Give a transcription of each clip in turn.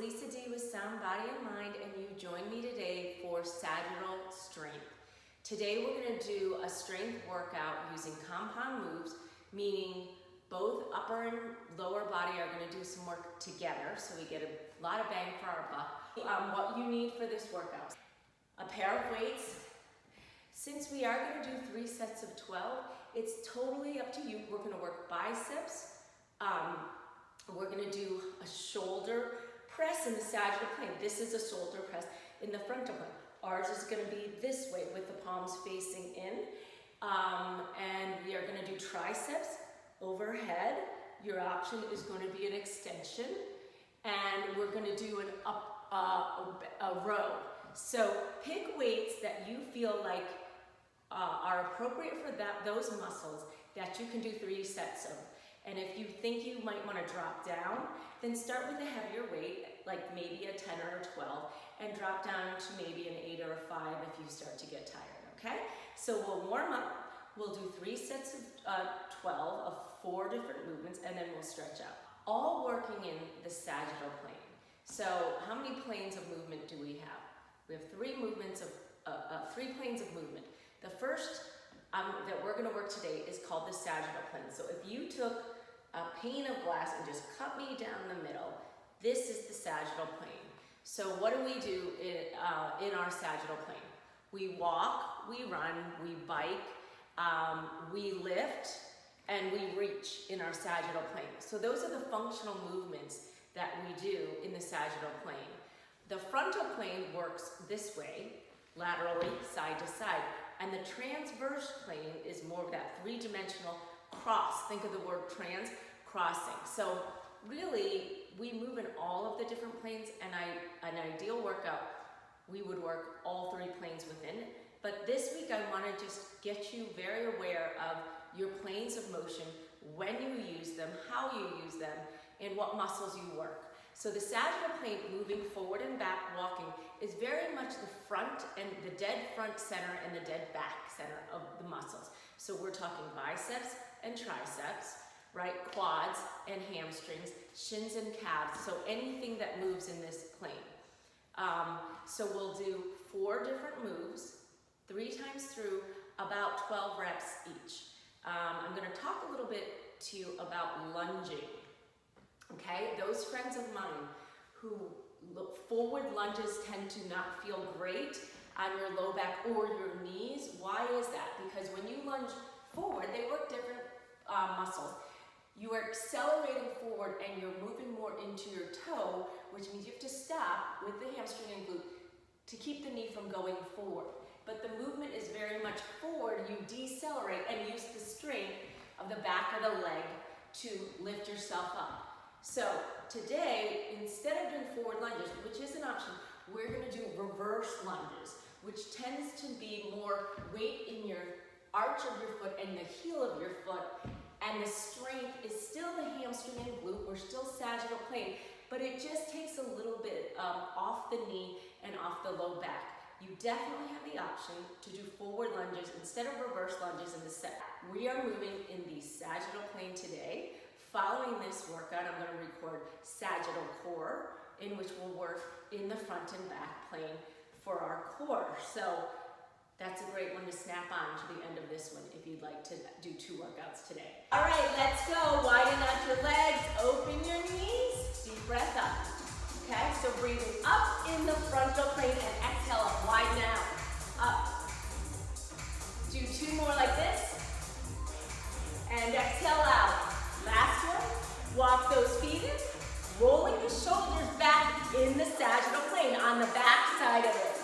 Lisa D with Sound Body and Mind, and you join me today for Saggital Strength. Today we're going to do a strength workout using compound moves, meaning both upper and lower body are going to do some work together, so we get a lot of bang for our buck. What you need for this workout: a pair of weights. Since we are going to do 3 sets of 12, it's totally up to you. We're going to work biceps. We're going to do a shoulder press in the sagittal plane. This is a shoulder press in the frontal plane. Ours is going to be this way with the palms facing in. And we are going to do triceps overhead. Your option is going to be an extension. And we're going to do a row. So pick weights that you feel like are appropriate for those muscles that you can do 3 sets of. And if you think you might want to drop down, then start with a heavier weight, like maybe a 10 or a 12, and drop down to maybe an 8 or a 5 if you start to get tired, okay? So we'll warm up, we'll do 3 sets of 12 of 4 different movements, and then we'll stretch out. All working in the sagittal plane. So how many planes of movement do we have? We have 3 movements of 3 planes of movement. The first that we're going to work today is called the sagittal plane. So if you took a pane of glass and just cut me down the middle, this is the sagittal plane. So what do we do in our sagittal plane? We walk, we run, we bike, we lift, and we reach in our sagittal plane. So those are the functional movements that we do in the sagittal plane. The frontal plane works this way, laterally, side to side. And the transverse plane is more of that 3-dimensional cross. Think of the word trans, crossing. So really, we move in all of the different planes, and an ideal workout, we would work all 3 planes within. But this week, I want to just get you very aware of your planes of motion, when you use them, how you use them, and what muscles you work. So the sagittal plane, moving forward and back, walking, is very much the front and the dead front center and the dead back center of the muscles. So we're talking biceps and triceps, right? Quads and hamstrings, shins and calves. So anything that moves in this plane. So we'll do 4 different moves, 3 times through, about 12 reps each. I'm going to talk a little bit to you about lunging. Okay, those friends of mine who look forward lunges tend to not feel great on your low back or your knees. Why is that? Because when you lunge forward, they work different muscles. You are accelerating forward and you're moving more into your toe, which means you have to stop with the hamstring and glute to keep the knee from going forward. But the movement is very much forward. You decelerate and use the strength of the back of the leg to lift yourself up. So today, instead of doing forward lunges, which is an option, we're going to do reverse lunges, which tends to be more weight in your arch of your foot and the heel of your foot, and the strength is still the hamstring and glute. We're still sagittal plane, but it just takes a little bit off the knee and off the low back. You definitely have the option to do forward lunges instead of reverse lunges in the set. We are moving in the sagittal plane today. Following this workout, I'm going to record sagittal core, in which we'll work in the front and back plane for our core. So that's a great one to snap on to the end of this one if you'd like to do 2 workouts today. All right, let's go. Widen out your legs, open your knees, deep breath up. Okay, so breathing up in the frontal plane and exhale up, widen out, up. Do 2 more like this, and exhale out. Last one, walk those feet in, rolling the shoulders back in the sagittal plane on the back side of it.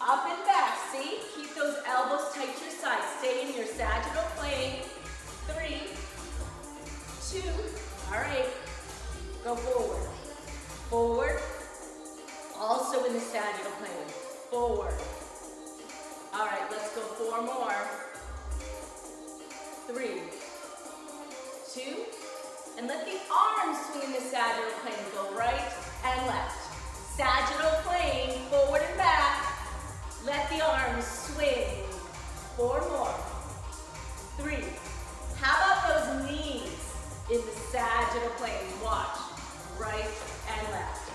Up and back, see? Keep those elbows tight to your side. Stay in your sagittal plane. 3, 2, all right. Go forward. Forward, also in the sagittal plane. Forward. All right, let's go 4 more. 3, 2, and let the arms swing in the sagittal plane. Go right and left. Sagittal plane, forward and back. Let the arms swing. 4 more. 3. How about those knees in the sagittal plane? Watch. Right and left.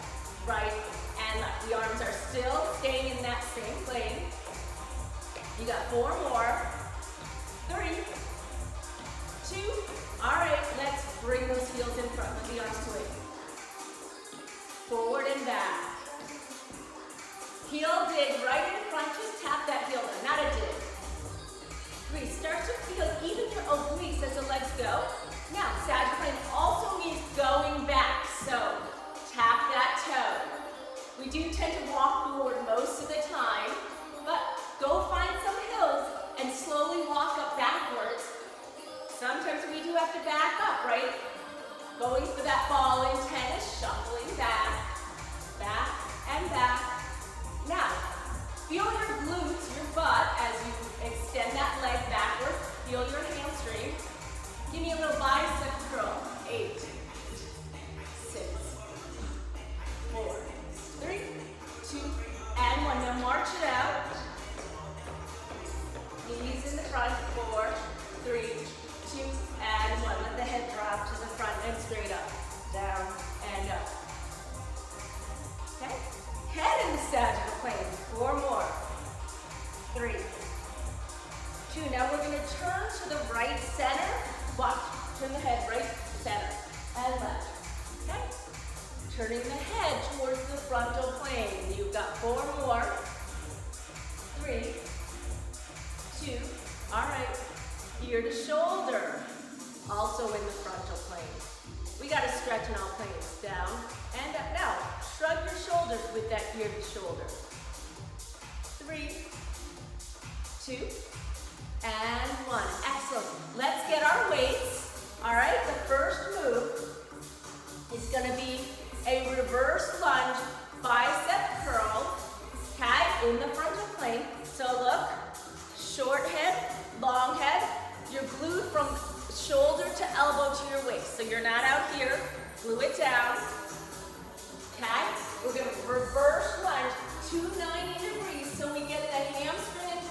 got 4 more. 3, 2. All right, let's bring those heels in front. Let the arms swing. Forward and back. Heel dig right in front. Just tap that heel down, not a dig. 3, start to feel even your obliques as the legs go. Now, sagittal plane also means going back, so tap that toe. We do tend to walk forward most of the time, but go find some hills and slowly walk up backwards. Sometimes we do have to back up, right? Going for that ball in tennis, shuffling back, back, and back. Now, feel your glutes, your butt, as you extend that leg backwards. Feel your hamstring. Give me a little bicep curl. 8, 6, 4, 3, 2, and 1. Now march it out. Knees in the front. 4, 3, 2, and 1. Let the head drop to the front and straight up. Down and up. Okay? Head in the sagittal plane. 4 more. 3, 2. Now we're going to turn to the right center. Watch. Turn the head right center and left. Okay? Turning the head towards the frontal plane. You've got 4 more. 3, 2. All right. Ear to shoulder. Also in the frontal plane. We got to stretch in all planes. Down and up. Now, shrug your shoulders with that ear to shoulder. 3, 2, and 1. Excellent. Let's get our weights. All right, the first move is going to be a reverse lunge bicep curl, okay, in the frontal plane. So look, short head, long head. You're glued from shoulder to elbow to your waist. So you're not out here. Glue it down. Okay? We're going to reverse lunge 290 degrees so we get the hamstring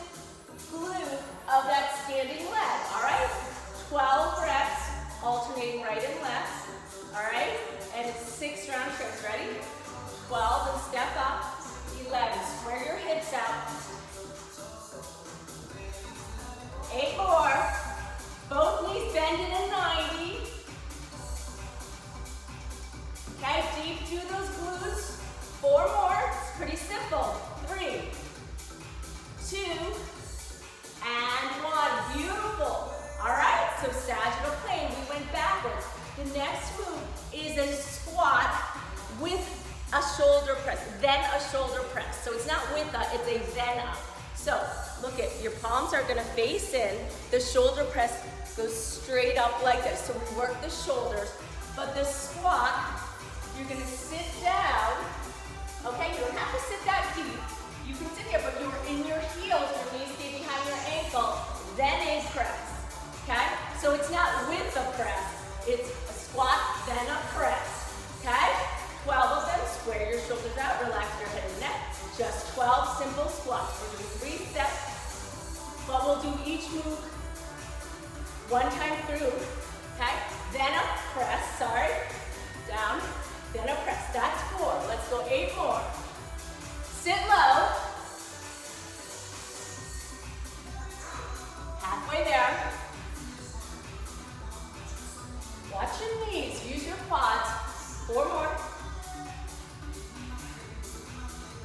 glute of that standing leg. All right? 12 reps, alternating right and left. All right? And it's 6 round trips. Ready? 12 and step up. 11. Square your hips out. 8 more. Both knees bending in 90. Okay, deep through those glutes. 4 more. It's pretty simple. 3, 2, and 1. Beautiful. All right, so sagittal plane. We went backwards. The next move is a squat with a shoulder press, then a shoulder press. So it's not with a, it's a then up. So look at your palms are going to face in. The shoulder press goes straight up like this. So we work the shoulders. But the squat, you're going to sit down. Okay, you don't have to sit that deep. You can sit here, but you're in your heels. Your knees stay behind your ankle. Then a press. Okay? So it's not with a press. It's a squat, then a press. Okay? 12 of them. Square your shoulders out. Relax your head and neck. Just 12 simple squats. We're doing 3 sets, but we'll do each move 1 time through. Okay? Then a press. Sorry. Down. Then a press. That's 4. Let's go 8 more. Sit low. Halfway there. Watch your knees. Use your quads. 4 more.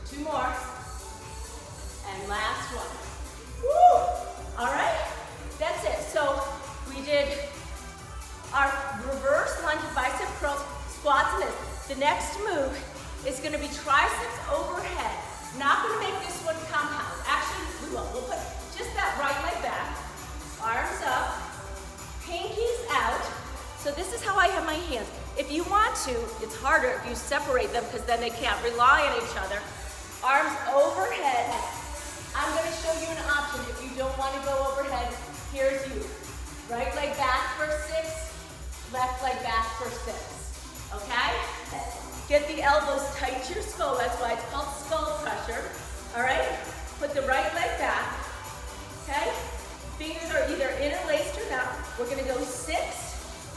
2 more. And last one. Woo! All right. That's it. So we did our reverse lunge bicep curls, squats, and this. The next move is going to be triceps overhead. Not going to make this one compound. Actually, we will. We'll put just that right leg back. Arms up. Pinkies out. So this is how I have my hands. If you want to, it's harder if you separate them because then they can't rely on each other. Arms overhead. I'm going to show you an option. If you don't want to go overhead, here's you. Right leg back for 6, left leg back for 6. Okay? Get the elbows tight to your skull. That's why it's called skull pressure. All right? Put the right leg back. Okay? Fingers are either interlaced or not. We're going to go 6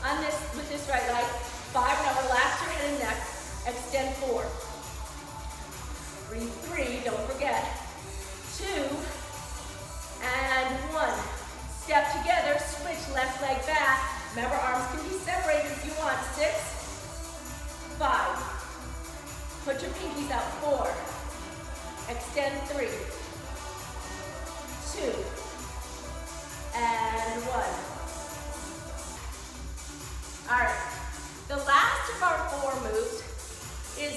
on this with this right leg. 5. Now relax your head and neck. Extend 4. 3, don't forget. 2, and one. Step together, switch left leg back. Remember, arms can be separated if you want. 6, 5. Put your pinkies out. 4. Extend. 3, 2, and 1. All right. The last of our 4 moves is,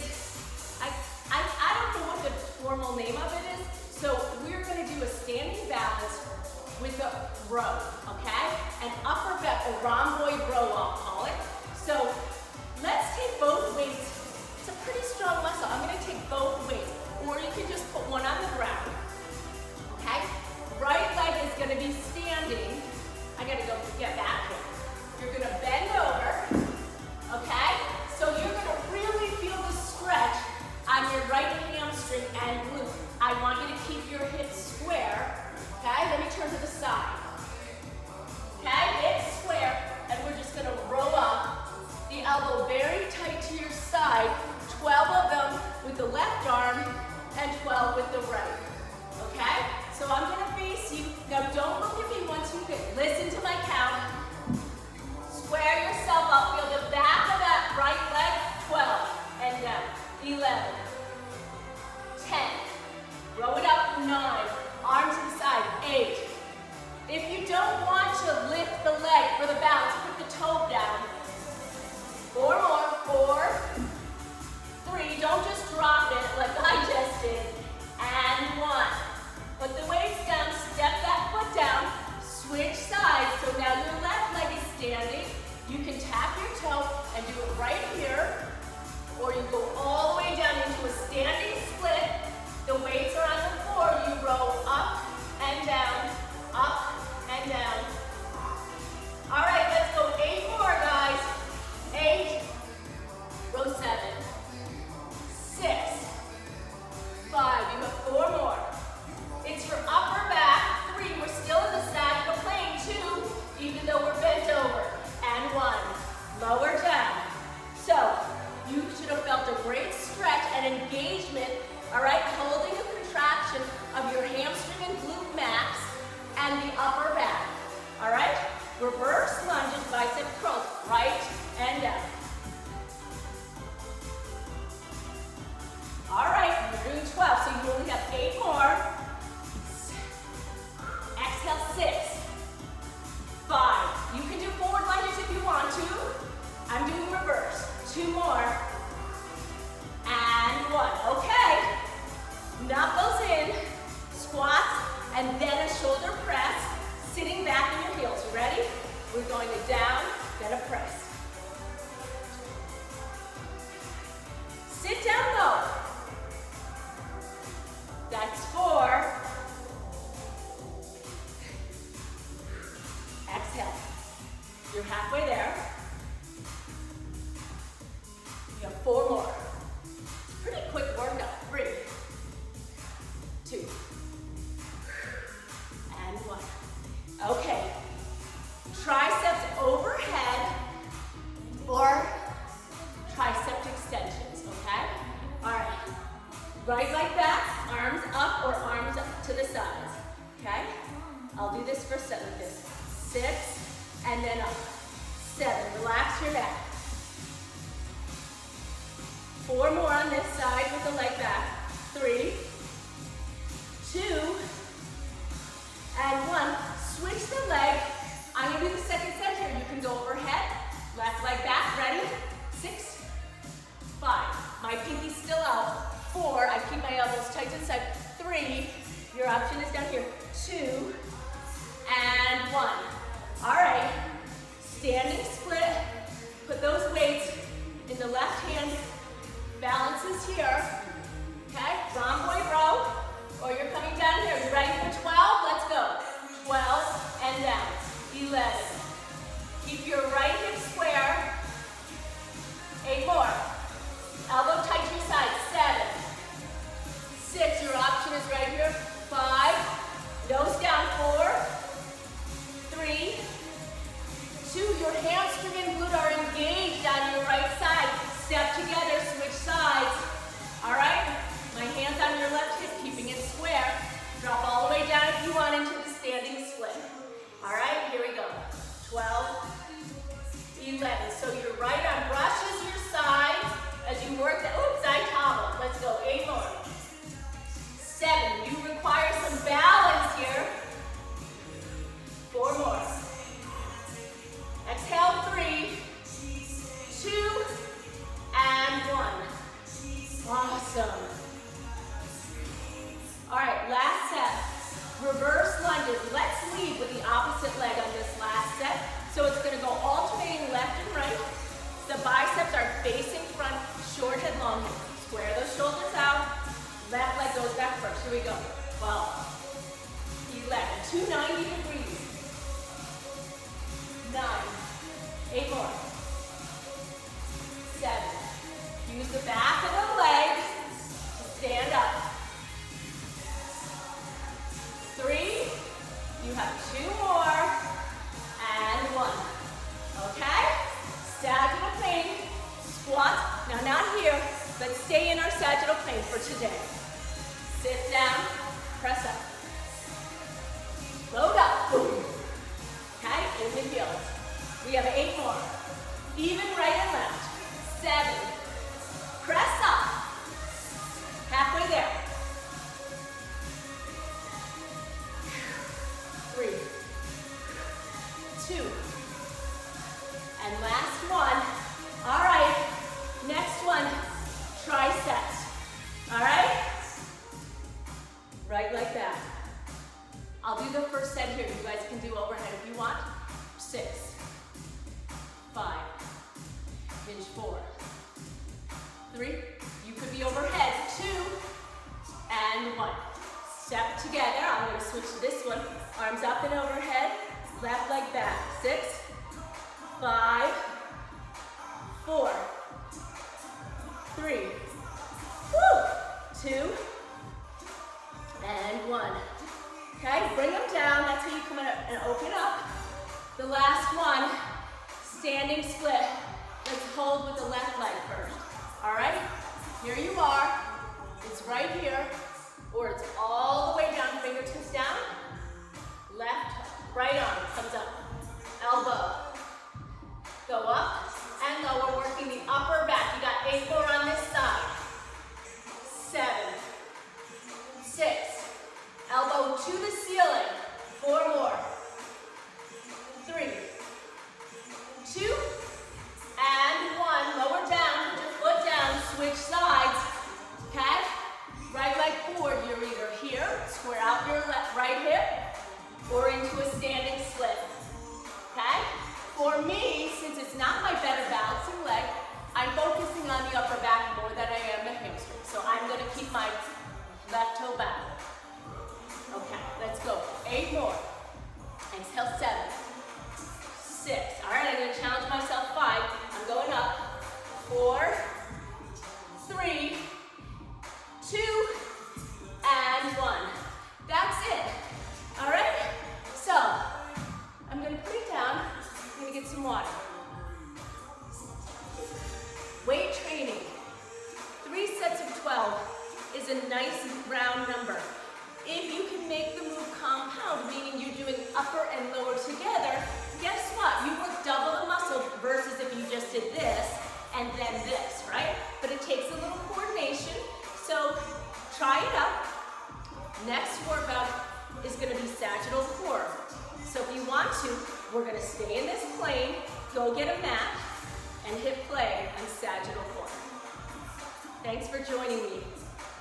I don't know what the formal name of it is, so we're going to do a standing balance with a row, okay? An upper back, a rhomboid row, I'll call it. So let's take both weights. It's a pretty strong muscle. I'm going to take both weights, or you can just put one on the ground, okay? Right leg is going to be standing. I got to go get back here. You're going to bend over, okay? So you're going to really feel the stretch on your right hamstring and glute. I want you to keep your hips square, okay? Let me turn to the side. Okay, hips square, and we're just gonna row up. The elbow very tight to your side, 12 of them with the left arm and 12 with the right, okay? So I'm gonna face you. Now don't look at me once you get, listen to my count. Square yourself up, feel the back of that right leg, 12, and down, 11, 10, row it up, 9, arm to the side, 8. If you don't want to lift the leg for the balance, put the toe down. 4 more, 4, 3, don't just drop it like I just did, and 1. Put the weights down, step that foot down, switch sides, so now your left leg is standing. You can tap your toe and do it right here, or you go all the way down into a standing split. The weights are on the floor, you row up and down, up and down. All right, let's go 8 more, guys. 8, row 7, 6, 5, you have 4 more. It's your upper back, 3, we're still in the sagittal plane, 2, even though we're bent over, and 1, lower down. So, you should have felt a great stretch and engagement, all right, holding the contraction of your hamstring and glute max and the upper back, all right? Reverse lunges, bicep curls, right and down. All right, we're doing 12, so you only have 8 more. Exhale, 6, 5. You can do forward lunges if you want to. I'm doing reverse. 2 more. And 1. Okay. Knuckles in, squats, and then a shoulder press, sitting back in your heels. You ready? We're going to down, then a press. Sit down low. That's 4. Exhale. You're halfway there. You have 4 more. Pretty quick workout. 3, 2, and 1. Okay. Triceps overhead or tricep extensions, okay? All right. Right leg back, arms up or arms up to the sides, okay? I'll do this for 7. 6, and then up. 7, relax your neck. 4 more on this side with the leg back. 3, 2, and 1. Switch the leg. I'm gonna do the second set here. You can go overhead, left leg back, ready? 6, 5. My pinky's still out. 4, I keep my elbows tight to the side. 3, your option is down here. 2, and 1. All right, standing split. Put those weights in the left hand. Balance is here, okay? Rhomboid row, or you're coming down here. You ready for 12? Let's go. 12 and down. 11. Keep your right hip square. 8 more. Elbow tight to your side. 7. 6, your option is right here. 5. Nose down. 4. 3. 2, your hamstring and glute are engaged on your right side. Step together, switch sides. All right? My hands on your left hip, keeping it square. Drop all the way down if you want into the Awesome. All right, last set. Reverse lunges. Let's lead with the opposite leg on this last set. So it's going to go alternating left and right. The biceps are facing front, short head, long head. Square those shoulders out. Left leg goes back first. Here we go. 12, 11, 290 degrees. 9, 8 more. 7. Use the back of the legs to stand up. 3. You have 2 more. And 1. Okay? Sagittal plane. Squat. Now not here. Let's stay in our sagittal plane for today. Sit down. Press up. Load up. Boom. Okay? In the heels. We have 8 more. Even right and left. 7. Press up. Halfway there. 3, 2, and last one. All right, next one, triceps. All right? Right like that. I'll do the first set here. You guys can do overhead if you want. 6, 5, hinge 4, 3, you could be overhead, 2, and 1. Step together. I'm going to switch to this one. Arms up and overhead. Left leg back. 6, 5, 4, 3, 2, and 1. Okay, bring them down. That's how you come in and open up. The last one, standing split. Let's hold with the left leg first. All right, here you are. It's right here, or it's all the way down, fingertips down. Left, right arm comes up. Elbow. Go up and lower, working the upper back. You got 8 more on this side. 7, 6. Elbow to the ceiling. 4 more. 3, 2, and 1. Lower down, put your foot down, switch sides. Okay? Right leg forward. You're either here, square out your right hip, or into a standing split. Okay? For me, since it's not my better balancing leg, I'm focusing on the upper back more than I am the hamstring. So I'm going to keep my left toe back. Okay, let's go. 8 more. Exhale, 7, 6. All right, I'm going to challenge myself. 5. I'm going up. 4, 3, 2, and 1. That's it. All right? So, I'm going to put it down. I'm going to get some water. Weight training. 3 sets of 12 is a nice round number. If you can make the move compound, meaning you're doing upper and lower together, guess what? You work double the muscle versus if you just did this and then this, right? But it takes a little coordination, so try it out. Next workout is going to be sagittal core. So if you want to, we're going to stay in this plane, go get a mat, and hit play on sagittal core. Thanks for joining me.